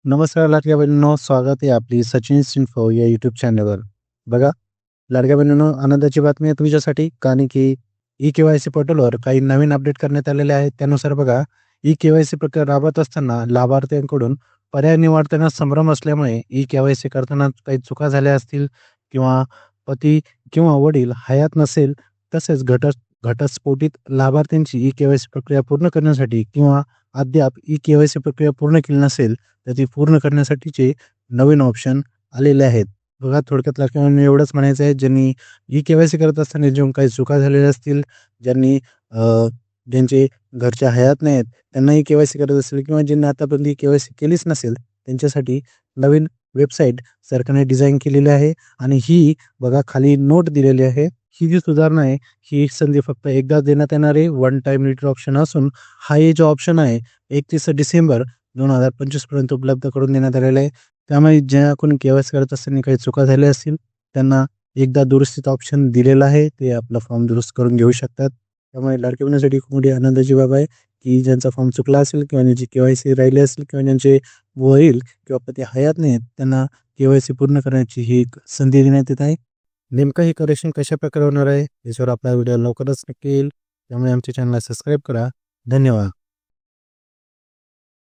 नमस्कार लाडक्या बहिणींनो, स्वागत आहे आपली सचिन इन्फो या यूट्यूब चॅनलवर. बघा, लाडक्या बहिणींनो, आनंदाची बातमी आहे तुमच्यासाठी, कारण की ई-के-वाय-सी पोर्टलवर काही नवीन अपडेट करण्यात आलेले आहेत. त्यानुसार बघा, ई-के-वाय-सी प्रक्रिया राबवत असताना लाभार्थ्यांकडून पर्याय निवडताना संभ्रम असल्यामुळे ई-के-वाय-सी करताना काही चुका झाल्या असतील किंवा पती किंवा वडील हयात नसेल, तसेच घटस्फोटित लाभार्थ्यांची ई-के-वाय-सी प्रक्रिया पूर्ण करण्यासाठी किंवा अद्याप ई-के-वाय-सी प्रक्रिया पूर्ण केली नसेल, तर ती पूर्ण करण्यासाठीचे नवीन ऑप्शन आलेले आहेत. बघा, थोडक्यात लक्षात एवढंच म्हणायचं आहे, ज्यांनी ई-के-वाय-सी करत असताना जेव्हा काही चुका झालेल्या असतील, ज्यांनी ज्यांचे घरचे हयात नाहीत, त्यांना ई-के-वाय-सी करत असेल किंवा ज्यांनी आतापर्यंत ई-के-वाय-सी केलीच नसेल, त्यांच्यासाठी नवीन वेबसाईट सरकारने डिझाइन केलेली आहे आणि ही बघा खाली नोट दिलेली आहे. ही जी सुधारणा आहे, ही संधी फक्त एकदाच देण्यात येणार आहे. वन टाईम रिटर्न ऑप्शन असून हा जो ऑप्शन आहे 31 डिसेंबर 2025 पर्यंत उपलब्ध करून देण्यात आलेलं आहे. त्यामुळे ज्या कोणी के-वाय-सी करत असताना काही चुका झाल्या असतील, त्यांना एकदा दुरुस्तीचा ऑप्शन दिलेला आहे. ते आपला फॉर्म दुरुस्त करून घेऊ शकतात. त्यामुळे लाडक्या बहिणीसाठी खूप मोठी आनंदाची बाब आहे, की ज्यांचा फॉर्म चुकला असेल किंवा ज्यांची के-वाय-सी राहिली असेल किंवा ज्यांचे वडील किंवा पती हयात नाहीत, त्यांना के-वाय-सी पूर्ण करण्याची ही एक संधी देण्यात येत आहे. नेमकं हे करेक्शन कशाप्रकारे होणार आहे, याच्यावर आपला व्हिडिओ लवकरच नक्की येईल. त्यामुळे आमच्या चॅनलला सबस्क्राईब करा. धन्यवाद.